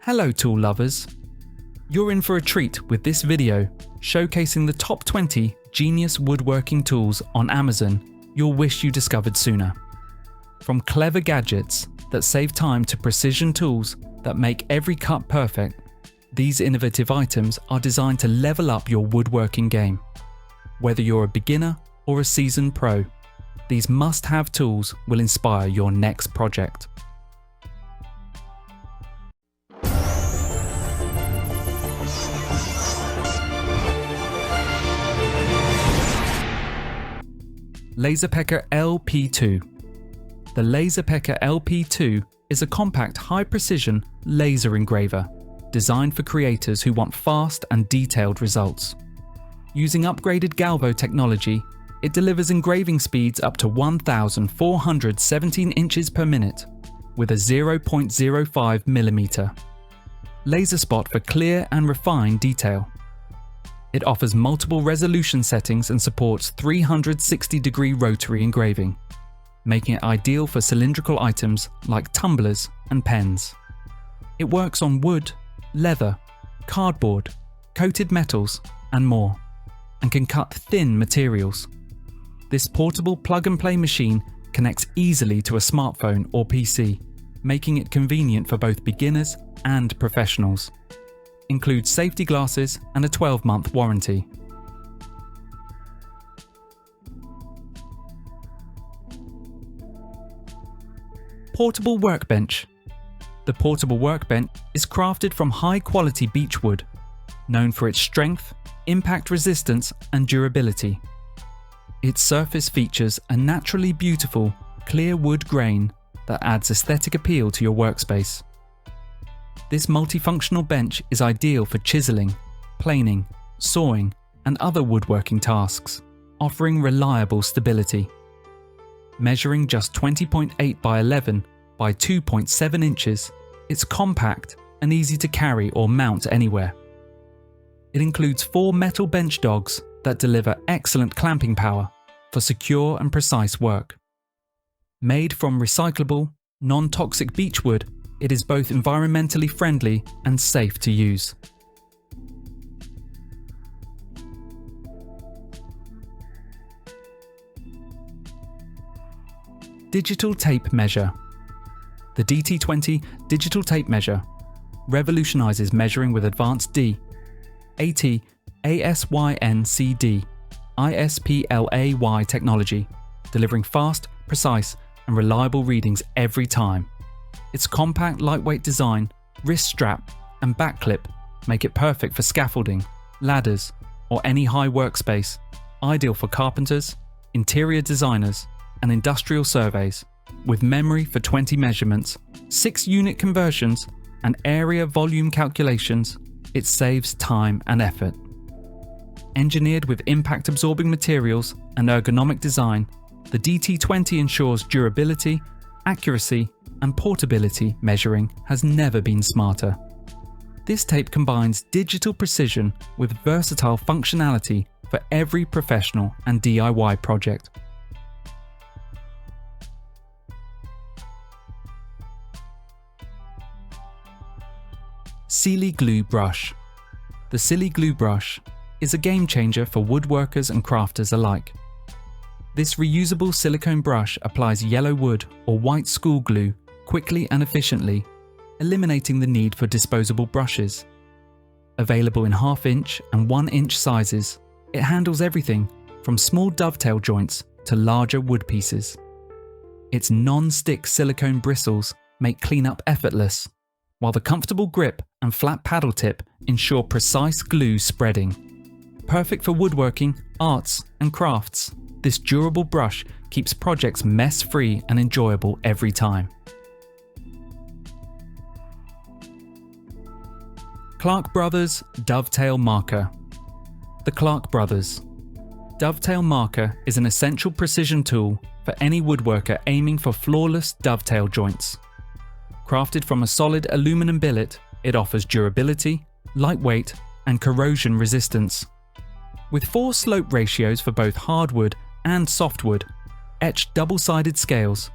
Hello tool lovers! You're in for a treat with this video showcasing the top 20 genius woodworking tools on Amazon you'll wish you discovered sooner. From clever gadgets that save time to precision tools that make every cut perfect, these innovative items are designed to level up your woodworking game. Whether you're a beginner or a seasoned pro, these must-have tools will inspire your next project. LaserPecker LP2. The LaserPecker LP2 is a compact, high-precision laser engraver designed for creators who want fast and detailed results. Using upgraded Galvo technology, it delivers engraving speeds up to 1,417 inches per minute with a 0.05mm laser spot for clear and refined detail. It offers multiple resolution settings and supports 360-degree rotary engraving, making it ideal for cylindrical items like tumblers and pens. It works on wood, leather, cardboard, coated metals, and more, and can cut thin materials. This portable plug-and-play machine connects easily to a smartphone or PC, making it convenient for both beginners and professionals. Includes safety glasses and a 12-month warranty. Portable Workbench. The Portable Workbench is crafted from high-quality beechwood, known for its strength, impact resistance, and durability. Its surface features a naturally beautiful, clear wood grain that adds aesthetic appeal to your workspace. This multifunctional bench is ideal for chiseling, planing, sawing, and other woodworking tasks, offering reliable stability. Measuring just 20.8 by 11 by 2.7 inches, it's compact and easy to carry or mount anywhere. It includes 4 metal bench dogs that deliver excellent clamping power for secure and precise work. Made from recyclable, non-toxic beechwood, it is both environmentally friendly and safe to use. Digital tape measure. The DT20 digital tape measure revolutionizes measuring with advanced D, AT, ASYNCD, ISPLAY technology, delivering fast, precise, and reliable readings every time. Its compact, lightweight design, wrist strap, and back clip make it perfect for scaffolding, ladders, or any high workspace, ideal for carpenters, interior designers, and industrial surveys. With memory for 20 measurements, 6 unit conversions, and area volume calculations, it saves time and effort. Engineered with impact-absorbing materials and ergonomic design, the DT20 ensures durability, accuracy, and portability. Measuring has never been smarter. This tape combines digital precision with versatile functionality for every professional and DIY project. Sili glue brush. The Sili glue brush is a game changer for woodworkers and crafters alike. This reusable silicone brush applies yellow wood or white school glue quickly and efficiently, eliminating the need for disposable brushes. Available in 1/2 inch and 1 inch sizes, it handles everything from small dovetail joints to larger wood pieces. Its non-stick silicone bristles make cleanup effortless, while the comfortable grip and flat paddle tip ensure precise glue spreading. Perfect for woodworking, arts, and crafts, this durable brush keeps projects mess-free and enjoyable every time. Clark Brothers Dovetail Marker. The Clark Brothers Dovetail Marker is an essential precision tool for any woodworker aiming for flawless dovetail joints. Crafted from a solid aluminum billet, it offers durability, lightweight, and corrosion resistance. With 4 slope ratios for both hardwood and softwood, etched double-sided scales,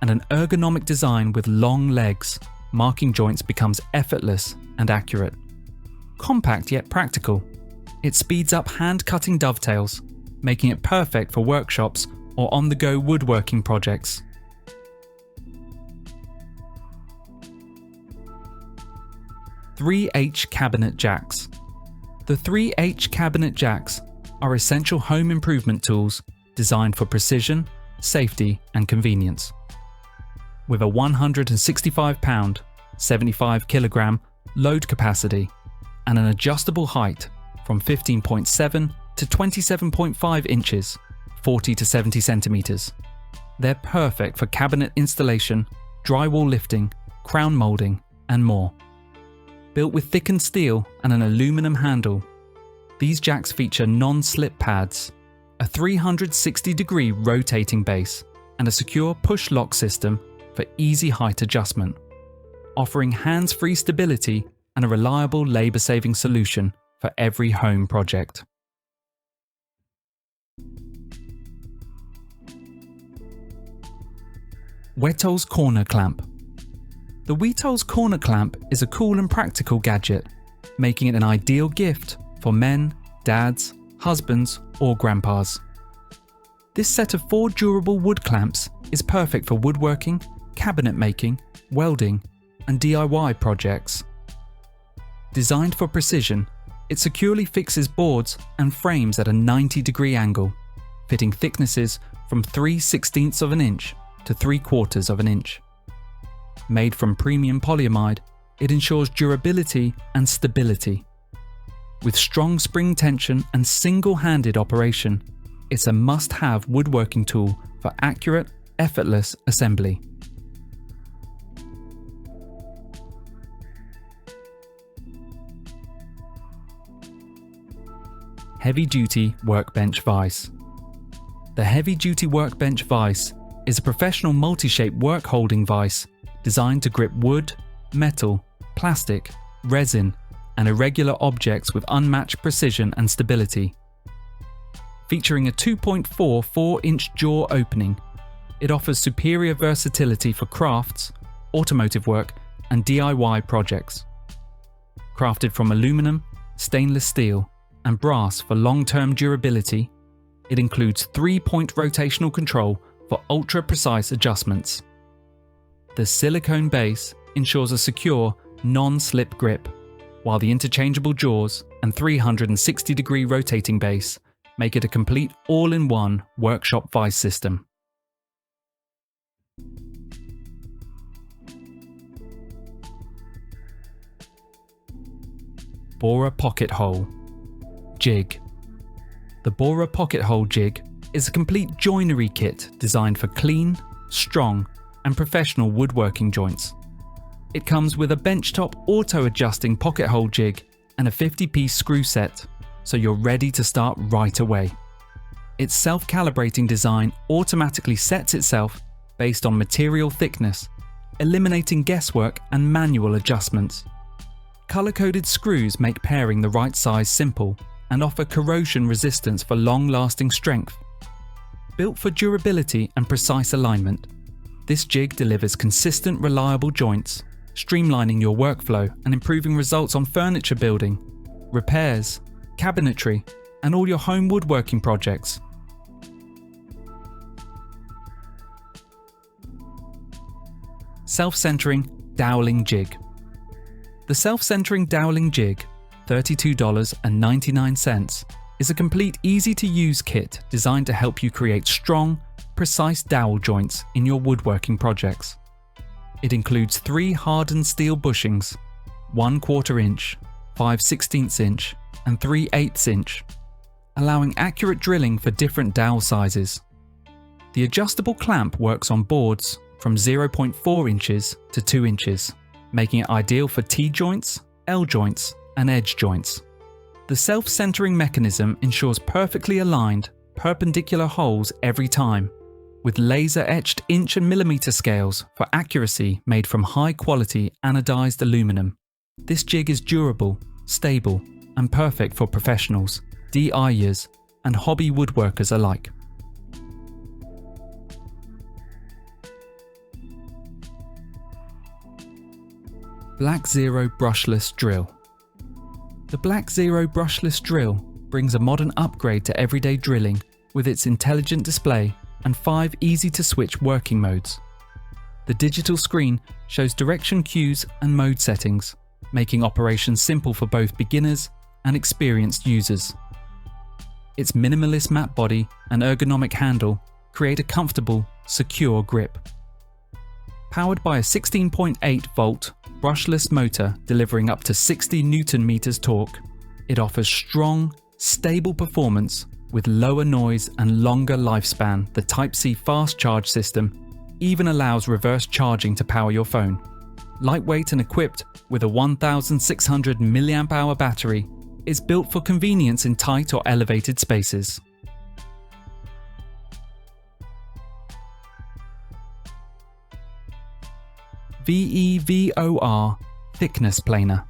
and an ergonomic design with long legs, marking joints becomes effortless and accurate. Compact yet practical, it speeds up hand-cutting dovetails, making it perfect for workshops or on-the-go woodworking projects. "3H Cabinet Jacks". The 3H cabinet jacks are essential home improvement tools designed for precision, safety and convenience. With a 165-pound, 75-kilogram load capacity and an adjustable height from 15.7 to 27.5 inches, 40 to 70 centimeters. They're perfect for cabinet installation, drywall lifting, crown molding and more. Built with thickened steel and an aluminum handle, these jacks feature non-slip pads, a 360-degree rotating base, and a secure push-lock system for easy height adjustment, offering hands-free stability and a reliable labour-saving solution for every home project. WETOLS Corner Clamp. The WETOLS Corner Clamp is a cool and practical gadget, making it an ideal gift for men, dads, husbands or grandpas. This set of 4 durable wood clamps is perfect for woodworking, cabinet making, welding and DIY projects. Designed for precision, it securely fixes boards and frames at a 90-degree angle, fitting thicknesses from 3/16 of an inch to 3/4 of an inch. Made from premium polyamide, it ensures durability and stability. With strong spring tension and single-handed operation, it's a must-have woodworking tool for accurate, effortless assembly. Heavy-duty Workbench Vise. The Heavy-duty Workbench Vise is a professional multi-shape work-holding vise designed to grip wood, metal, plastic, resin, and irregular objects with unmatched precision and stability. Featuring a 2.4 4-inch jaw opening, it offers superior versatility for crafts, automotive work, and DIY projects. Crafted from aluminum, stainless steel, and brass for long-term durability, it includes 3-point rotational control for ultra-precise adjustments. The silicone base ensures a secure, non-slip grip, while the interchangeable jaws and 360-degree rotating base make it a complete all-in-one workshop vise system. BORA Pocket Hole Jig. The BORA Pocket Hole Jig is a complete joinery kit designed for clean, strong, and professional woodworking joints. It comes with a benchtop auto-adjusting pocket hole jig and a 50-piece screw set, so you're ready to start right away. Its self-calibrating design automatically sets itself based on material thickness, eliminating guesswork and manual adjustments. Color-coded screws make pairing the right size simple and offer corrosion resistance for long-lasting strength. Built for durability and precise alignment, this jig delivers consistent, reliable joints, streamlining your workflow and improving results on furniture building, repairs, cabinetry, and all your home woodworking projects. Self-centering Doweling Jig. The self-centering Doweling Jig, $32.99, is a complete easy-to-use kit designed to help you create strong, precise dowel joints in your woodworking projects. It includes 3 hardened steel bushings, 1/4 inch, 5/16 inch, and 3/8 inch, allowing accurate drilling for different dowel sizes. The adjustable clamp works on boards from 0.4 inches to 2 inches, making it ideal for T-joints, L-joints, and edge joints. The self-centering mechanism ensures perfectly aligned, perpendicular holes every time, with laser-etched inch and millimeter scales for accuracy made from high-quality anodized aluminum. This jig is durable, stable, and perfect for professionals, DIYers, and hobby woodworkers alike. BLACKZERO Brushless Drill. The BLACKZERO Brushless Drill brings a modern upgrade to everyday drilling with its intelligent display and 5 easy-to-switch working modes. The digital screen shows direction cues and mode settings, making operations simple for both beginners and experienced users. Its minimalist matte body and ergonomic handle create a comfortable, secure grip. Powered by a 16.8 volt brushless motor delivering up to 60 Nm torque, it offers strong, stable performance with lower noise and longer lifespan. The Type-C fast charge system even allows reverse charging to power your phone. Lightweight and equipped with a 1600 mAh battery, it's built for convenience in tight or elevated spaces. VEVOR Thickness Planer.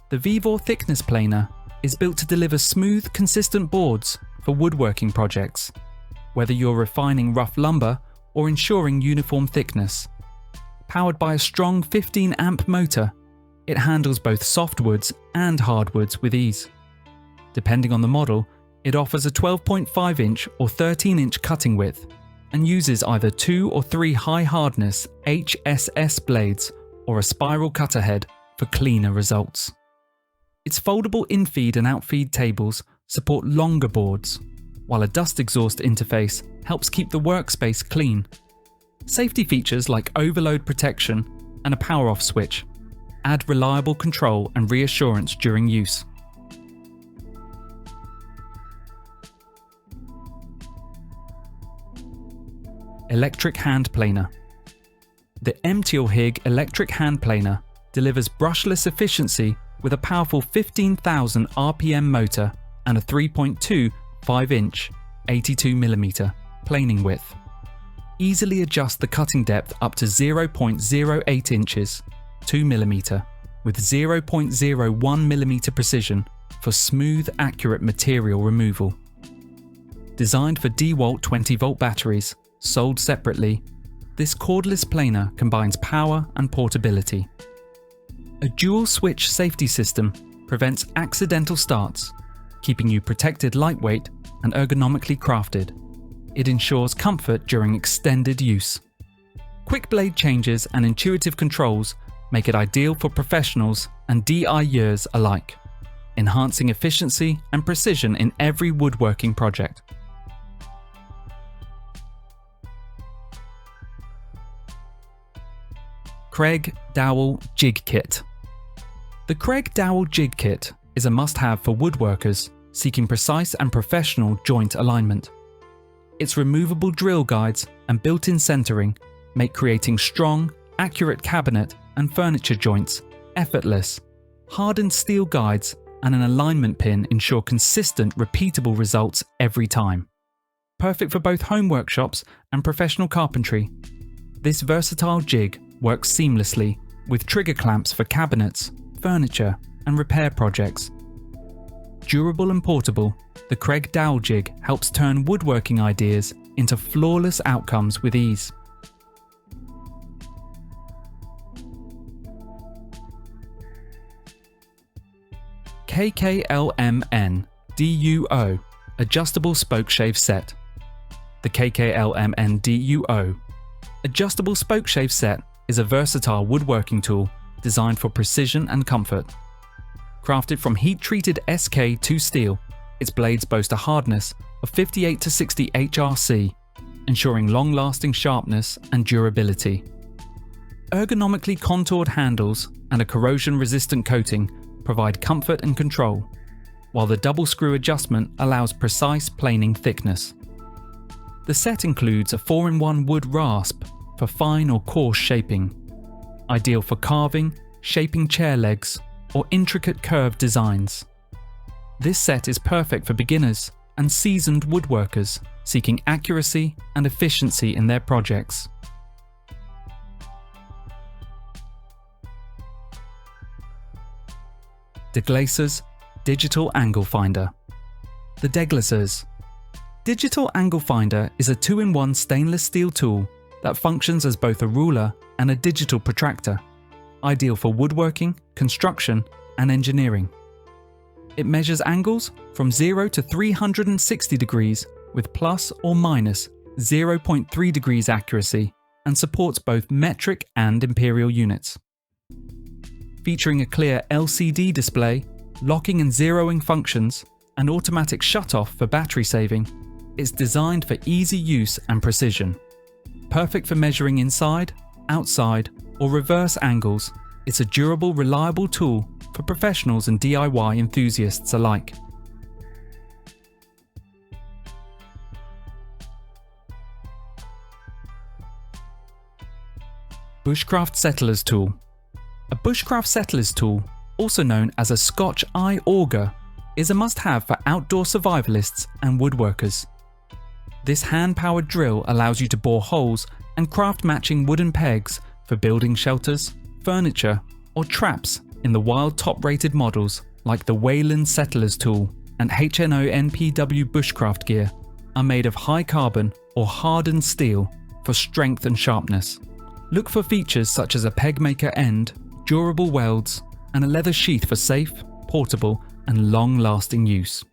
The VEVOR Thickness Planer is built to deliver smooth, consistent boards for woodworking projects, whether you're refining rough lumber or ensuring uniform thickness. Powered by a strong 15 amp motor, it handles both softwoods and hardwoods with ease. Depending on the model, it offers a 12.5 inch or 13 inch cutting width and uses either 2 or 3 high hardness HSS blades or a spiral cutter head for cleaner results. Its foldable infeed and outfeed tables support longer boards, while a dust exhaust interface helps keep the workspace clean. Safety features like overload protection and a power-off switch add reliable control and reassurance during use. Electric Hand Planer. The MTEL-HIG Electric Hand Planer delivers brushless efficiency with a powerful 15,000 RPM motor and a 3.2 5-inch 82mm planing width. Easily adjust the cutting depth up to 0.08 inches, 2mm, with 0.01mm precision for smooth, accurate material removal. Designed for DeWalt 20-volt batteries, sold separately, this cordless planer combines power and portability. A dual-switch safety system prevents accidental starts, keeping you protected, lightweight, and ergonomically crafted. It ensures comfort during extended use. Quick blade changes and intuitive controls make it ideal for professionals and DIYers alike, enhancing efficiency and precision in every woodworking project. Kreg Dowel Jig Kit. The Kreg Dowel Jig Kit is a must-have for woodworkers seeking precise and professional joint alignment. Its removable drill guides and built-in centering make creating strong, accurate cabinet and furniture joints effortless. Hardened steel guides and an alignment pin ensure consistent, repeatable results every time. Perfect for both home workshops and professional carpentry, this versatile jig works seamlessly with trigger clamps for cabinets, furniture, and repair projects. Durable and portable, the Kreg Dowel Jig helps turn woodworking ideas into flawless outcomes with ease. KKLMNDUO Adjustable Spokeshave Set. The KKLMNDUO Adjustable Spokeshave Set is a versatile woodworking tool designed for precision and comfort. Crafted from heat-treated SK2 steel, its blades boast a hardness of 58 to 60 HRC, ensuring long-lasting sharpness and durability. Ergonomically contoured handles and a corrosion-resistant coating provide comfort and control, while the double screw adjustment allows precise planing thickness. The set includes a 4-in-1 wood rasp for fine or coarse shaping, ideal for carving, shaping chair legs, or intricate curved designs. This set is perfect for beginners and seasoned woodworkers seeking accuracy and efficiency in their projects. DEGLASERS Digital Angle Finder. The DEGLASERS Digital Angle Finder is a 2-in-1 stainless steel tool that functions as both a ruler and a digital protractor. ideal for woodworking, construction, and engineering. It measures angles from 0 to 360 degrees with plus or minus 0.3 degrees accuracy and supports both metric and imperial units. Featuring a clear LCD display, locking and zeroing functions, and automatic shut-off for battery saving, it's designed for easy use and precision. Perfect for measuring inside, outside, or reverse angles, it's a durable, reliable tool for professionals and DIY enthusiasts alike. Bushcraft Settlers Tool. A Bushcraft Settlers tool, also known as a Scotch eye auger, is a must-have for outdoor survivalists and woodworkers. This hand-powered drill allows you to bore holes and craft matching wooden pegs for building shelters, furniture, or traps in the wild top-rated models like the Wayland Settlers tool and HNO-NPW Bushcraft gear are made of high carbon or hardened steel for strength and sharpness. Look for features such as a peg maker end, durable welds, and a leather sheath for safe, portable, and long-lasting use.